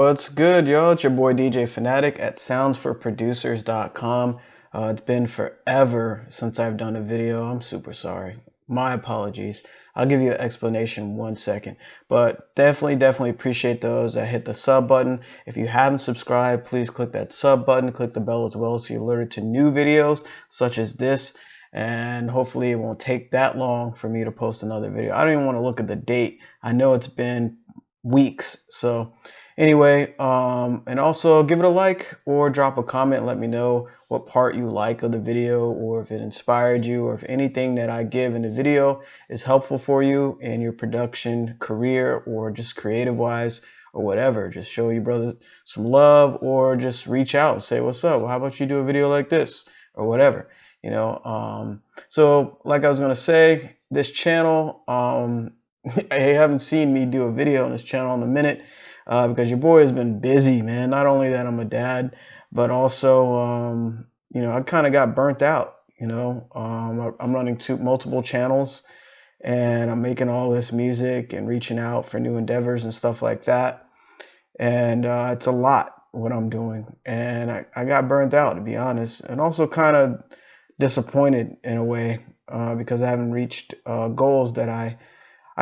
What's good, y'all? It's your boy DJ Fanatic at soundsforproducers.com. It's been forever since I've done a video. I'm super sorry. My apologies. I'll give you an explanation in 1 second. But definitely appreciate those that hit the sub button. If you haven't subscribed, please click that sub button. Click the bell as well so you're alerted to new videos such as this. And hopefully it won't take that long for me to post another video. I don't even want to look at the date. I know it's been weeks. So anyway, and also give it a like or drop a comment. Let me know what part you like of the video, or if it inspired you, or if anything that I give in the video is helpful for you in your production career, or just creative wise, or whatever. Just show you brothers some love, or just reach out and say, what's up? Well, how about you do a video like this, or whatever, you know. So like I was gonna say, this channel, I haven't seen me do a video on this channel in a minute, because your boy has been busy, man. Not only that I'm a dad, but also, you know, I kind of got burnt out. You know, I'm running multiple channels, and I'm making all this music and reaching out for new endeavors and stuff like that. And it's a lot what I'm doing, and I got burnt out, to be honest, and also kind of disappointed in a way, because I haven't reached goals that I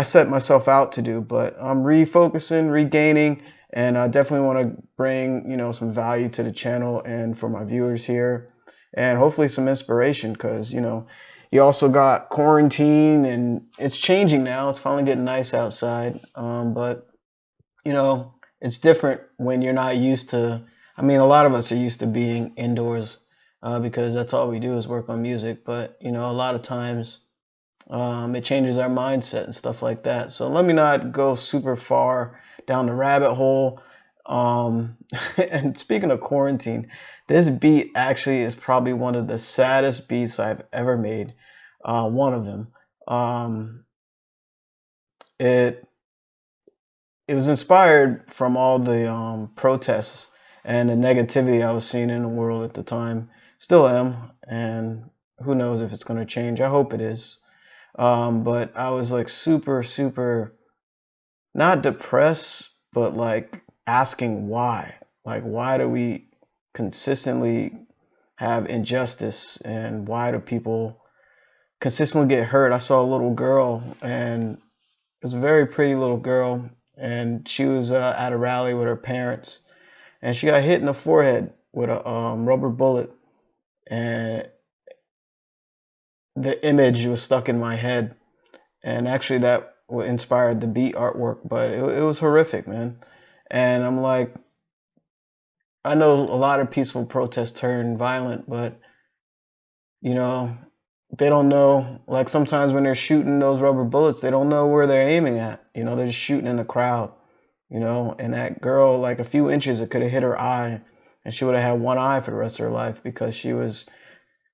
set myself out to do. But I'm refocusing, regaining, and I definitely want to bring, you know, some value to the channel and for my viewers here, and hopefully some inspiration, because, you know, you also got quarantine and it's changing now. It's finally getting nice outside, but you know, it's different when you're not used to. I mean, a lot of us are used to being indoors, because that's all we do is work on music. But you know, a lot of times it changes our mindset and stuff like that. So let me not go super far down the rabbit hole. And speaking of quarantine, this beat actually is probably one of the saddest beats I've ever made. One of them. It was inspired from all the protests and the negativity I was seeing in the world at the time. Still am, and who knows if it's going to change. I hope it is. But I was like super not depressed, but like asking why. Like, why do we consistently have injustice, and why do people consistently get hurt? I saw a little girl, and it was a very pretty little girl, and she was at a rally with her parents, and she got hit in the forehead with a rubber bullet, and the image was stuck in my head. And actually that inspired the beat artwork, but it was horrific, man. And I'm like, I know a lot of peaceful protests turn violent, but you know, they don't know, like sometimes when they're shooting those rubber bullets, they don't know where they're aiming at. You know, they're just shooting in the crowd, you know. And that girl, like a few inches, it could have hit her eye, and she would have had one eye for the rest of her life, because she was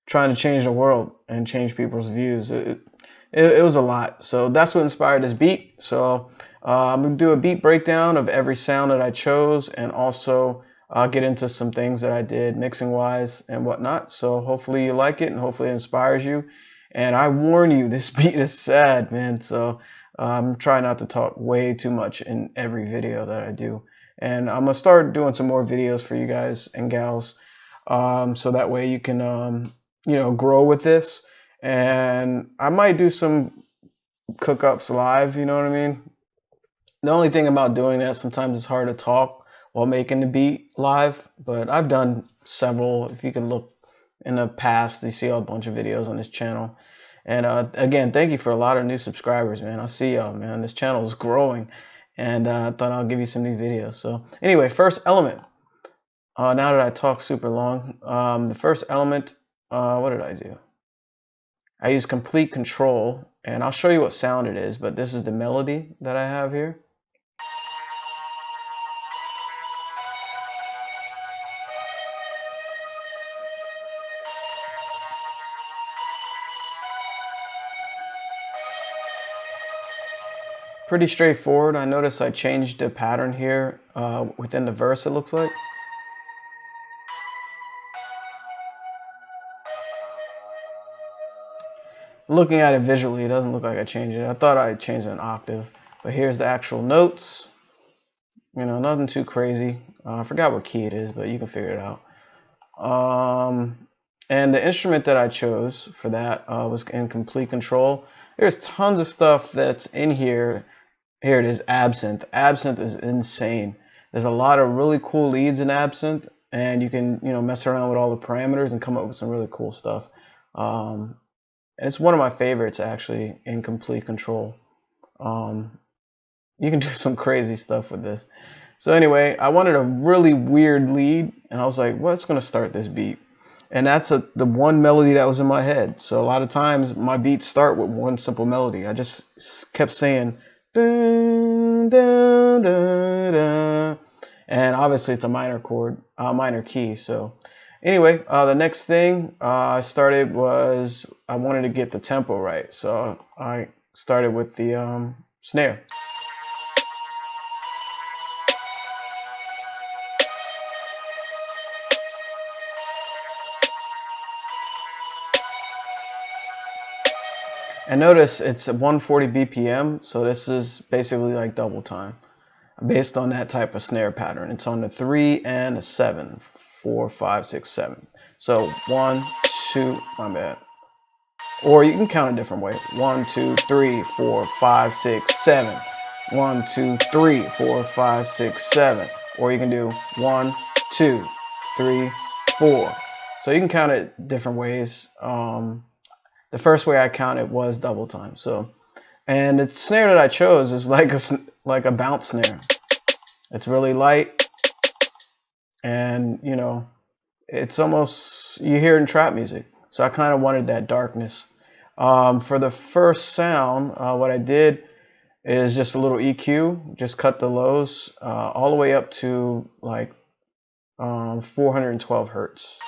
trying to change the world and change people's views. It was a lot. So that's what inspired this beat. So I'm going to do a beat breakdown of every sound that I chose, and also I'll get into some things that I did mixing wise and whatnot. So hopefully you like it, and hopefully it inspires you. And I warn you, this beat is sad, man. So I'm trying not to talk way too much in every video that I do. And I'm going to start doing some more videos for you guys and gals, so that way you can, you know, grow with this. And I might do some cook-ups live, you know what I mean? The only thing about doing that, sometimes it's hard to talk while making the beat live, but I've done several. If you can look in the past, you see a bunch of videos on this channel. And again, thank you for a lot of new subscribers, man. I see y'all, man. This channel is growing, and I thought I'll give you some new videos. So anyway, first element. Now that I talk super long, the first element, what did I do? I use complete control, and I'll show you what sound it is, but this is the melody that I have here. Pretty straightforward. I noticed I changed the pattern here within the verse, it looks like. Looking at it visually, it doesn't look like I changed it. I thought I changed an octave, but here's the actual notes. You know, nothing too crazy. I forgot what key it is, but you can figure it out. And the instrument that I chose for that was in complete control. There's tons of stuff that's in here. Here it is, Absinthe. Absinthe is insane. There's a lot of really cool leads in Absinthe, and you can, you know, mess around with all the parameters and come up with some really cool stuff. And it's one of my favorites, actually, in complete control. You can do some crazy stuff with this. So anyway, I wanted a really weird lead, and I was like, what's going to start this beat? And that's the one melody that was in my head. So a lot of times my beats start with one simple melody. I just kept saying, dun, dun, dun, dun. And obviously it's a minor chord, minor key. So anyway, the next thing I started was I wanted to get the tempo right. So I started with the snare. And notice it's 140 BPM, so this is basically like double time based on that type of snare pattern. It's on the 3 and the 7, 4, 5, 6, 7. So 1, 2, my bad. Or you can count a different way. 1, 2, 3, 4, 5, 6, 7. 1, 2, 3, 4, 5, 6, 7. Or you can do 1, 2, 3, 4. So you can count it different ways. The first way I counted was double time. So, and the snare that I chose is like a bounce snare. It's really light, and you know, it's almost, you hear it in trap music. So I kind of wanted that darkness. For the first sound, what I did is just a little EQ, just cut the lows all the way up to like 412 hertz.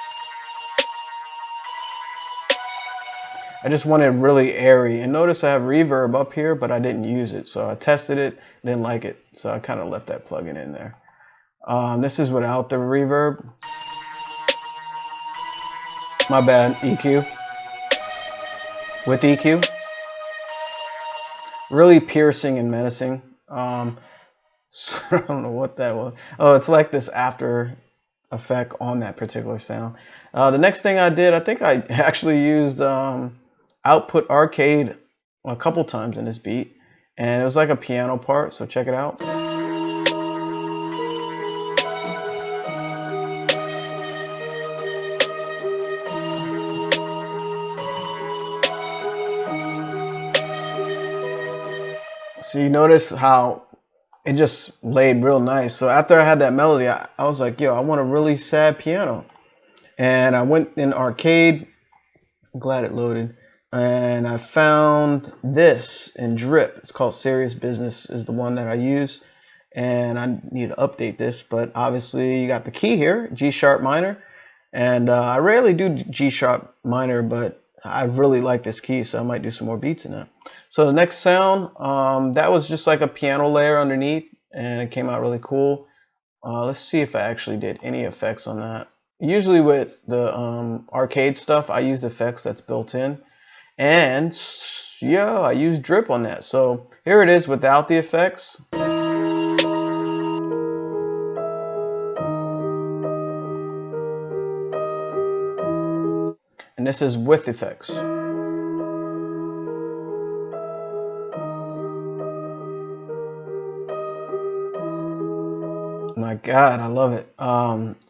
I just wanted really airy, and notice I have reverb up here, but I didn't use it, so I tested it, didn't like it, so I kind of left that plugin in there. This is without the reverb. My bad, EQ. With EQ. Really piercing and menacing. So I don't know what that was. Oh, it's like this after effect on that particular sound. The next thing I did, I think I actually used output arcade a couple times in this beat, and it was like a piano part, so check it out. So you notice how it just laid real nice. So after I had that melody, I was like, yo, I want a really sad piano. And I went in arcade. I'm glad it loaded. And I found this in Drip. It's called Serious Business is the one that I use. And I need to update this. But obviously you got the key here, G sharp minor. And I rarely do G sharp minor, but I really like this key, so I might do some more beats in it. So the next sound, that was just like a piano layer underneath, and it came out really cool. Let's see if I actually did any effects on that. Usually with the arcade stuff, I use effects that's built in. And yeah, I use Drip on that. So here it is without the effects. And this is with effects. My God, I love it.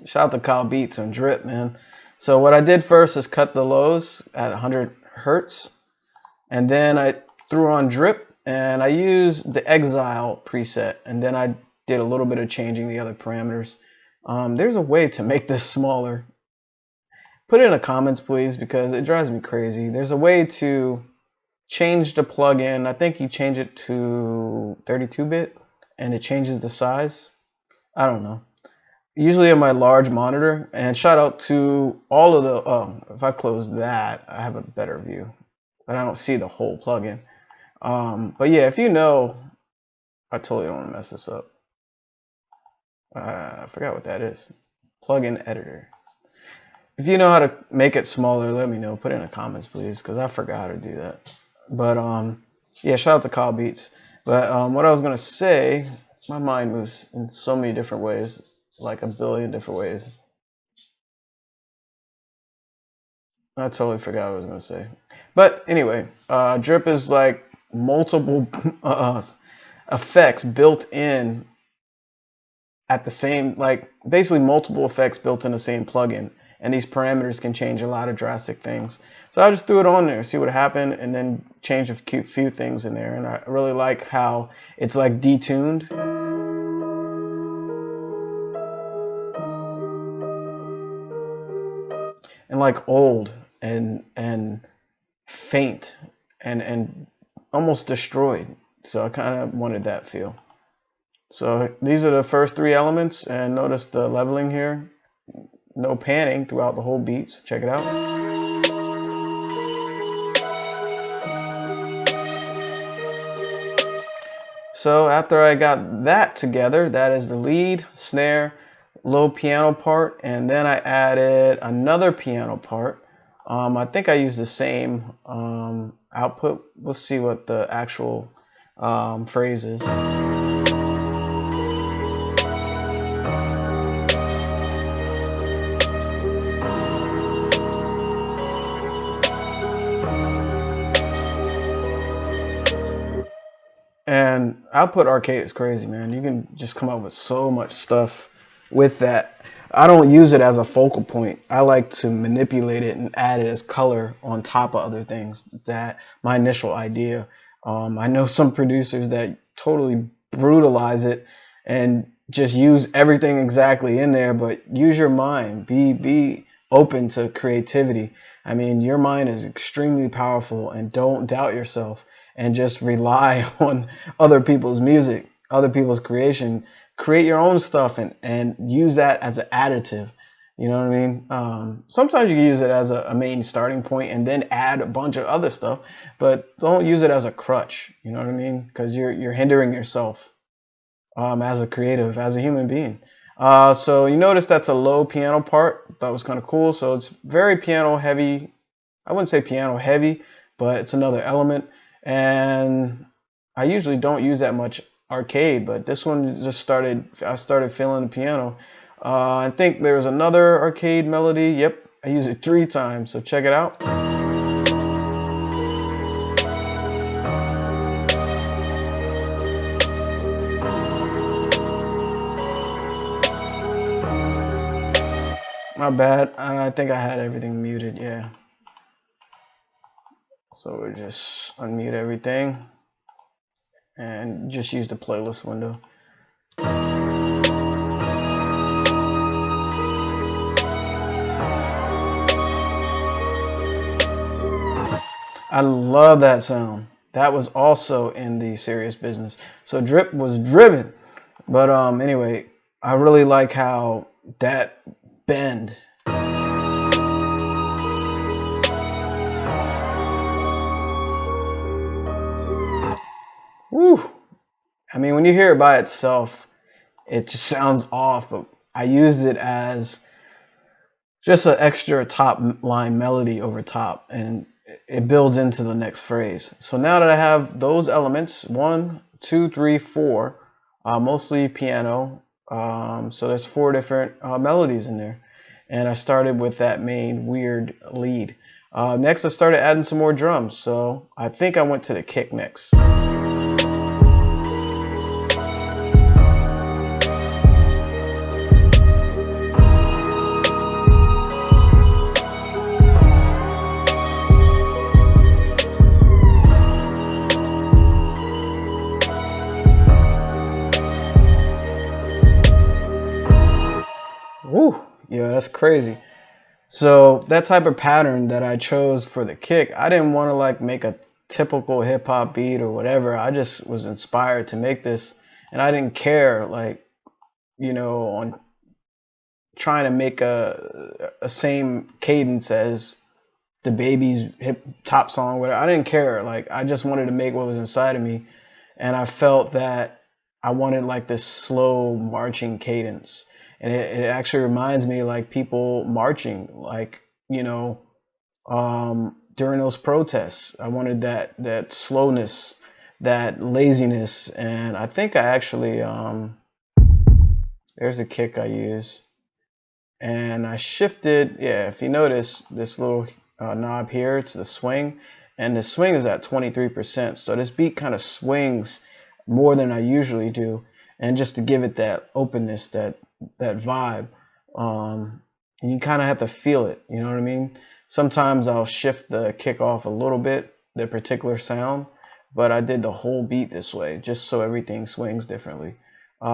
Shout out to Kyle Beats on Drip, man. So what I did first is cut the lows at 100 hertz, and then I threw on Drip, and I used the Exile preset, and then I did a little bit of changing the other parameters. There's a way to make this smaller. Put it in the comments, please, because it drives me crazy. There's a way to change the plugin. I think you change it to 32-bit, and it changes the size. I don't know. Usually on my large monitor, and shout out to all of the, if I close that, I have a better view, but I don't see the whole plugin. But yeah, if you know, I totally don't want to mess this up. I forgot what that is. Plugin editor. If you know how to make it smaller, let me know. Put it in the comments, please, because I forgot how to do that. But yeah, shout out to Kyle Beats. But what I was gonna say, My mind moves in so many different ways, like a billion different ways. I totally forgot what I was gonna say. But anyway, drip is like multiple effects built in at the same, like basically multiple effects built in the same plugin, and these parameters can change a lot of drastic things. So I just threw it on there, see what happened, and then change a few things in there. And I really like how it's like detuned and like old and faint and almost destroyed. So I kind of wanted that feel. So these are the first three elements, and notice the leveling here. No panning throughout the whole beat. So check it out. So after I got that together, that is the lead, snare, low piano part, and then I added another piano part. I think I used the same output. Let's see what the actual phrase is. And Output Arcade is crazy, man. You can just come up with so much stuff with that. I don't use it as a focal point. I like to manipulate it and add it as color on top of other things. That my initial idea. I know some producers that totally brutalize it and just use everything exactly in there, but use your mind. Be open to creativity. I mean, your mind is extremely powerful, and don't doubt yourself and just rely on other people's music, other people's creation. Create your own stuff and use that as an additive. You know what I mean? Sometimes you can use it as a main starting point and then add a bunch of other stuff, but don't use it as a crutch. You know what I mean? Because you're hindering yourself as a creative, as a human being. So you notice that's a low piano part. That was kind of cool. So it's very piano heavy. I wouldn't say piano heavy, but it's another element. And I usually don't use that much arcade, but this one just I started feeling the piano. I think there's another arcade melody. Yep, I use it 3 times, so check it out. My bad. I think I had everything muted, yeah. So we'll just unmute everything and just use the playlist window. I love that sound. That was also in the Serious Business. So Drip was driven. But anyway, I really like how that bend. Woo! I mean, when you hear it by itself, it just sounds off, but I used it as just an extra top line melody over top, and it builds into the next phrase. So now that I have those elements, 1, 2, 3, 4, mostly piano, so there's 4 different melodies in there, and I started with that main weird lead. Next I started adding some more drums, so I think I went to the kick next. Woo, yeah, that's crazy. So that type of pattern that I chose for the kick, I didn't want to like make a typical hip hop beat or whatever. I just was inspired to make this, and I didn't care like, you know, on trying to make a same cadence as the Baby's hip top song, whatever. I didn't care. Like I just wanted to make what was inside of me, and I felt that I wanted like this slow marching cadence, and it actually reminds me like people marching, like you know, during those protests. I wanted that slowness, that laziness. And I think I actually there's a kick I use, and I shifted. Yeah, if you notice this little knob here, it's the swing, and the swing is at 23%. So this beat kind of swings more than I usually do, and just to give it that openness, that vibe, and you kind of have to feel it. You know what I mean? Sometimes I'll shift the kick off a little bit, the particular sound, but I did the whole beat this way just so everything swings differently.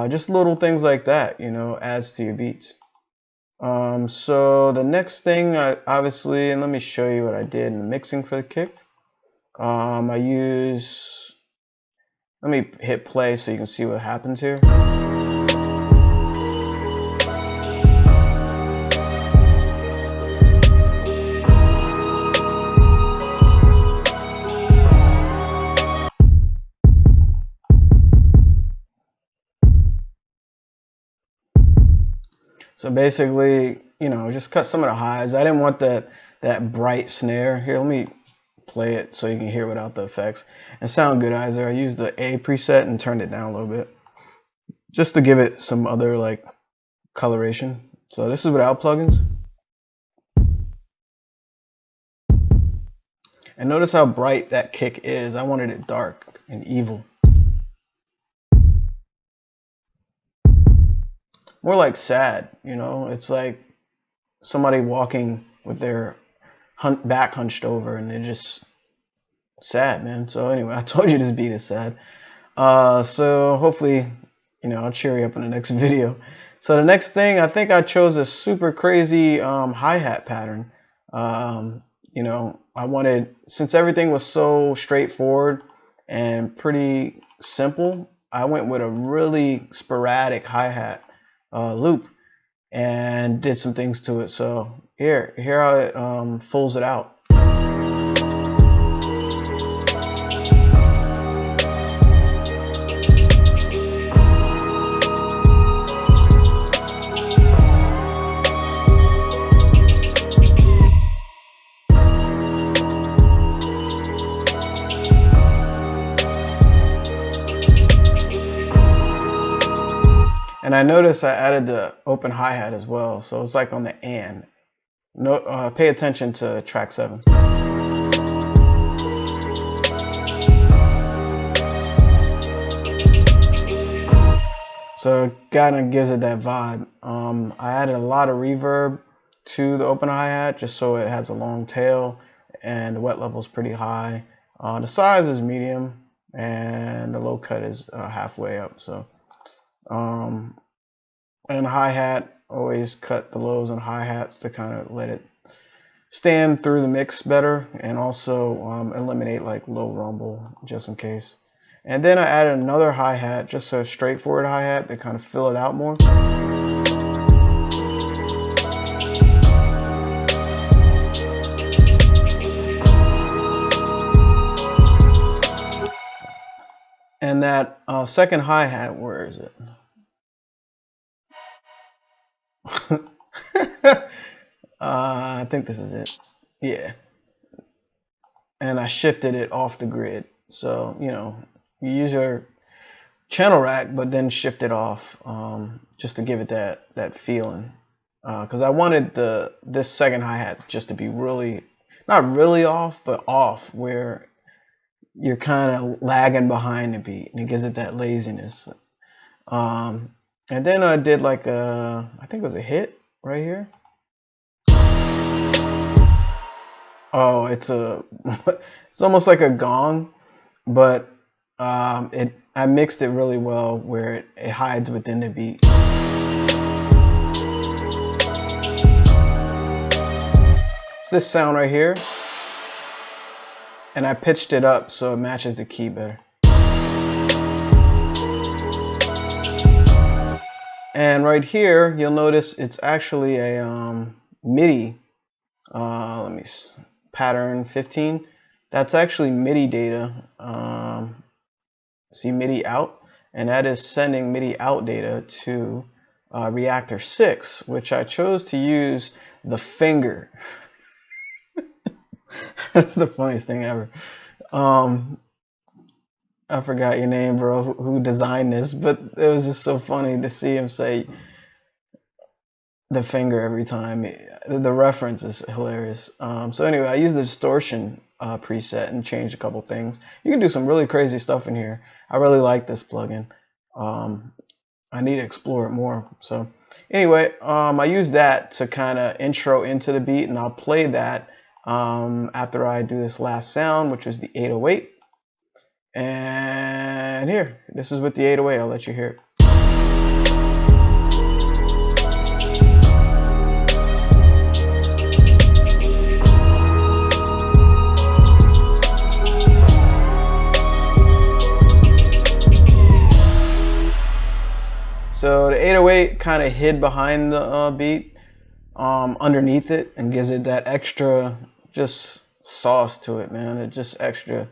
Just little things like that, you know, adds to your beats. So the next thing, obviously, and let me show you what I did in the mixing for the kick. I use, let me hit play so you can see what happens here. So basically, you know, just cut some of the highs. I didn't want that bright snare. Here, let me play it so you can hear without the effects and sound good either. I used the A preset and turned it down a little bit just to give it some other like coloration. So this is without plugins. And notice how bright that kick is. I wanted it dark and evil. More like sad, you know? It's like somebody walking with their back hunched over and they're just sad, man. So anyway, I told you this beat is sad. So hopefully, you know, I'll cheer you up in the next video. So the next thing, I think I chose a super crazy hi-hat pattern. You know, I wanted, since everything was so straightforward and pretty simple, I went with a really sporadic hi-hat loop and did some things to it. So here how it fills it out. And I noticed I added the open hi-hat as well, so it's like on the and. No, pay attention to track 7. So it kind of gives it that vibe. I added a lot of reverb to the open hi-hat just so it has a long tail, and the wet level is pretty high. The size is medium, and the low cut is halfway up. So, and hi-hat, always cut the lows on hi-hats to kind of let it stand through the mix better, and also eliminate like low rumble just in case. And then I added another hi-hat, just a straightforward hi-hat to kind of fill it out more. And that second hi-hat, where is it? I think this is it. Yeah. And I shifted it off the grid. So, you know, you use your channel rack, but then shift it off just to give it that feeling. Because I wanted this second hi-hat just to be really, not really off, but off, where you're kind of lagging behind the beat, and it gives it that laziness. And then I did like I think it was a hit right here. Oh, it's it's almost like a gong, but I mixed it really well where it hides within the beat. It's this sound right here, and I pitched it up so it matches the key better. And right here, you'll notice it's actually a MIDI. Let me pattern 15. That's actually MIDI data. See MIDI out, and that is sending MIDI out data to reactor 6, which I chose to use the finger. That's the funniest thing ever. I forgot your name, bro, who designed this, but it was just so funny to see him say the finger every time. The reference is hilarious. So anyway, I used the distortion preset and changed a couple things. You can do some really crazy stuff in here. I really like this plugin. I need to explore it more. So anyway, I use that to kind of intro into the beat, and I'll play that after I do this last sound, which is the 808. And here, this is with the 808. I'll let you hear it. So the 808 kind of hid behind the beat, underneath it, and gives it that extra just sauce to it, man. It just extra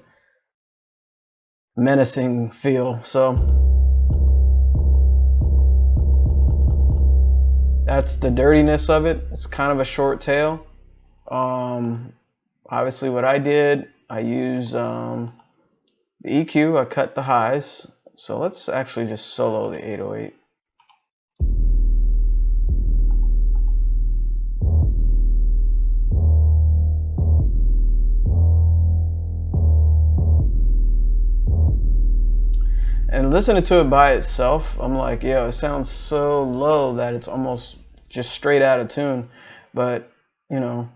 menacing feel. So that's the dirtiness of it. It's kind of a short tail. Obviously what I did, I used the EQ, I cut the highs. So let's actually just solo the 808. And listening to it by itself, I'm like, yo, it sounds so low that it's almost just straight out of tune. But, you know,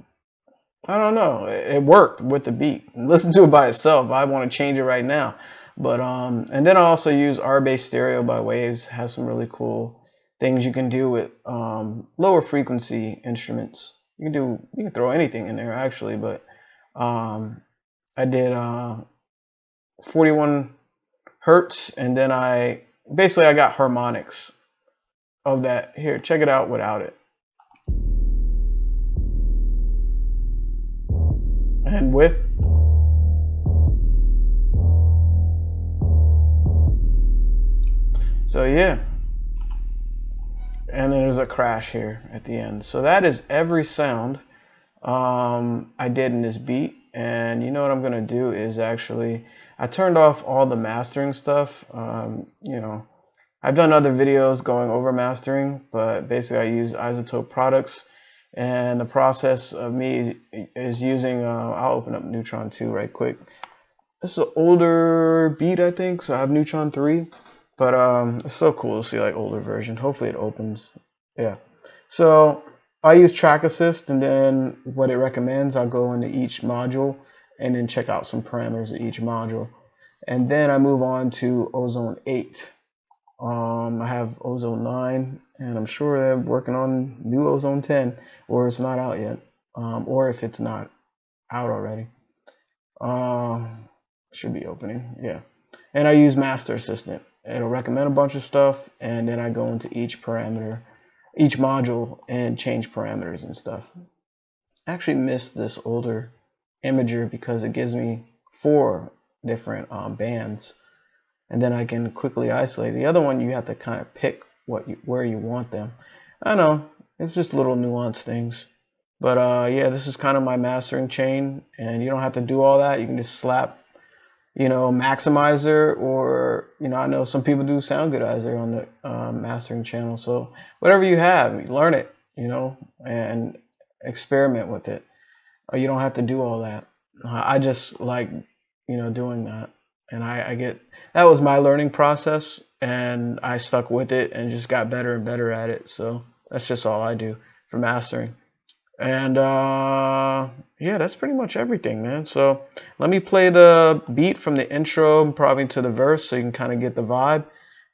I don't know. It worked with the beat. And listen to it by itself. I want to change it right now. But and then I also use R-Bass Stereo by Waves. Has some really cool things you can do with lower frequency instruments. You can throw anything in there actually, but I did 41 hertz, and then I got harmonics of that. Here, check it out without it. And with. So yeah. And there's a crash here at the end. So that is every sound I did in this beat. And you know what I'm gonna do is actually, I turned off all the mastering stuff. You know, I've done other videos going over mastering, but basically I use Isotope products. And the process of me is using, I'll open up Neutron 2 right quick. This is an older beat, I think, so I have Neutron 3. But it's so cool to see like older version. Hopefully it opens. Yeah. So I use Track Assist, and then what it recommends, I'll go into each module and then check out some parameters of each module. And then I move on to Ozone 8. I have Ozone 9, and I'm sure they're working on new Ozone 10, or it's not out yet, or if it's not out already. Should be opening, yeah. And I use Master Assistant. It'll recommend a bunch of stuff, and then I go into each parameter, each module, and change parameters and stuff. I actually missed this older imager because it gives me 4 different bands, and then I can quickly isolate. The other one, you have to kind of pick where you want them. I know, it's just little nuanced things. But yeah, this is kind of my mastering chain, and you don't have to do all that. You can just slap, you know, maximizer, or, you know, I know some people do sound goodizer on the mastering channel. So whatever you have, learn it, you know, and experiment with it. You don't have to do all that. I just like, you know, doing that. And I get, that was my learning process, and I stuck with it and just got better and better at it. So that's just all I do for mastering. And yeah, that's pretty much everything, man. So let me play the beat from the intro probably to the verse so you can kind of get the vibe.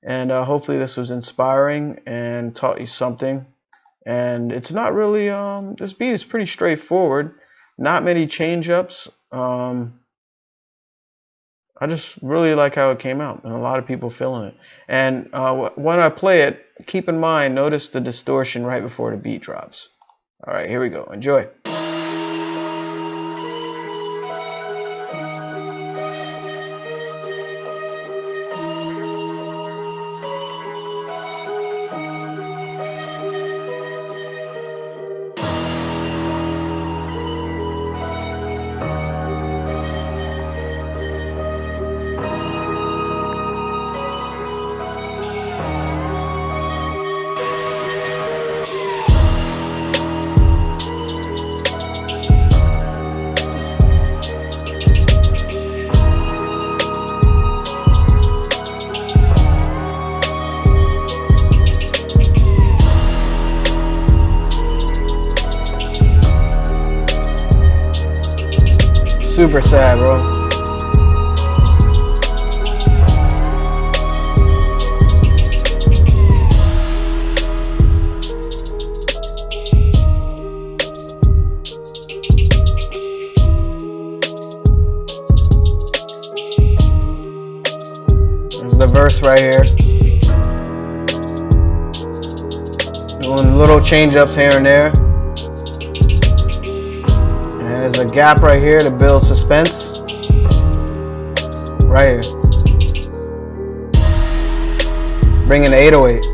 And hopefully this was inspiring and taught you something. And it's not really, this beat is pretty straightforward. Not many change ups. I just really like how it came out, and a lot of people feeling it. And when I play it, keep in mind, notice the distortion right before the beat drops. All right, here we go. Enjoy. Super sad, bro. There's the verse right here. Doing little change ups here and there. And there's a gap right here to build suspense. Right here. Bring in the 808.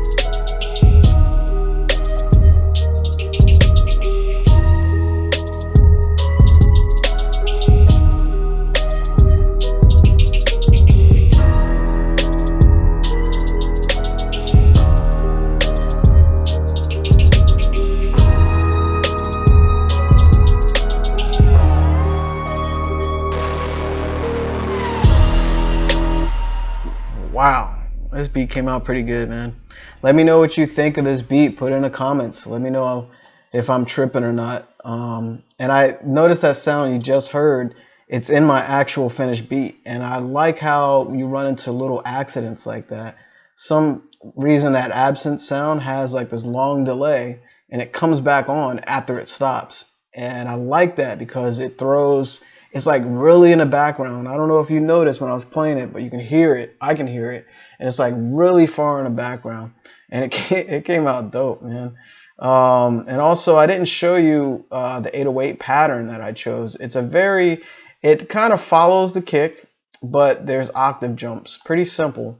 Wow, this beat came out pretty good, man. Let me know what you think of this beat. Put it in the comments. Let me know if I'm tripping or not. And I noticed that sound you just heard. It's in my actual finished beat. And I like how you run into little accidents like that. Some reason that absent sound has like this long delay and it comes back on after it stops. And I like that because it throws... It's like really in the background. I don't know if you noticed when I was playing it, but you can hear it. I can hear it. And it's like really far in the background. And it came out dope, man. And also, I didn't show you the 808 pattern that I chose. It kind of follows the kick, but there's octave jumps. Pretty simple.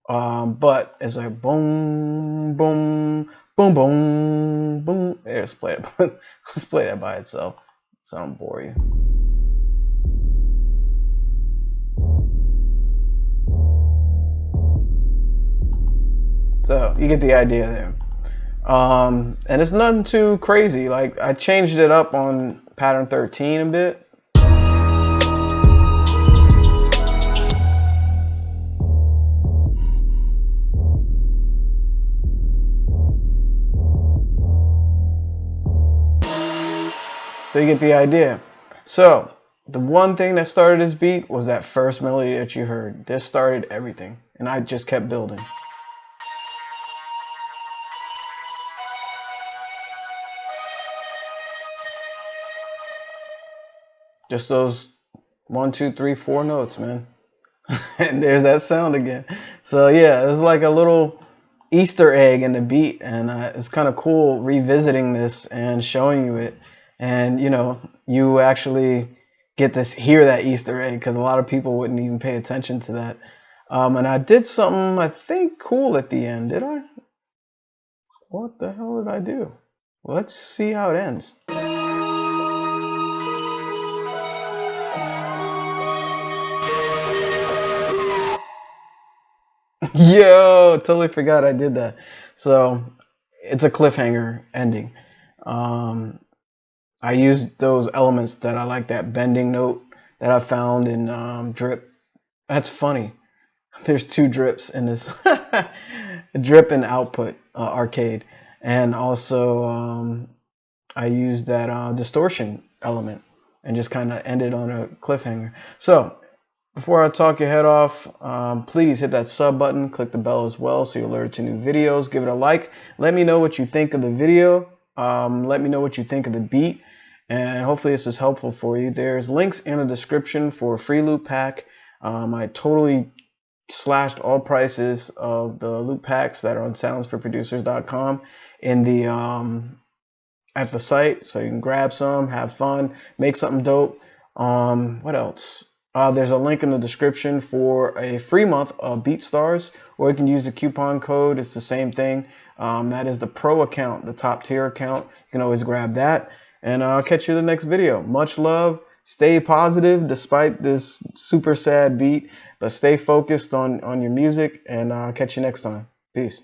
But it's like boom, boom, boom, boom, boom. Here, let's play it. Let's play that by itself so I don't bore you. So you get the idea there. And it's nothing too crazy. Like I changed it up on pattern 13 a bit. So you get the idea. So the one thing that started this beat was that first melody that you heard. This started everything. And I just kept building. Just those 1, 2, 3, 4 notes, man. And there's that sound again. So yeah, it was like a little Easter egg in the beat, and it's kind of cool revisiting this and showing you it. And you know, you actually get to hear that Easter egg because a lot of people wouldn't even pay attention to that. And I did something I think cool at the end. Did I? What the hell did I do? Let's see how it ends. Yo, totally forgot I did that. So it's a cliffhanger ending. I used those elements that I like, that bending note that I found in Drip. That's funny. There's 2 drips in this. Drip and Output arcade. And also I used that distortion element and just kind of ended on a cliffhanger. So before I talk your head off, please hit that sub button, click the bell as well so you're alerted to new videos. Give it a like. Let me know what you think of the video. Let me know what you think of the beat. And hopefully this is helpful for you. There's links in the description for a free loop pack. I totally slashed all prices of the loop packs that are on soundsforproducers.com in the at the site, so you can grab some, have fun, make something dope. What else? There's a link in the description for a free month of BeatStars, or you can use the coupon code. It's the same thing. That is the pro account, the top tier account. You can always grab that. And I'll catch you in the next video. Much love. Stay positive despite this super sad beat, but stay focused on your music, and I'll catch you next time. Peace.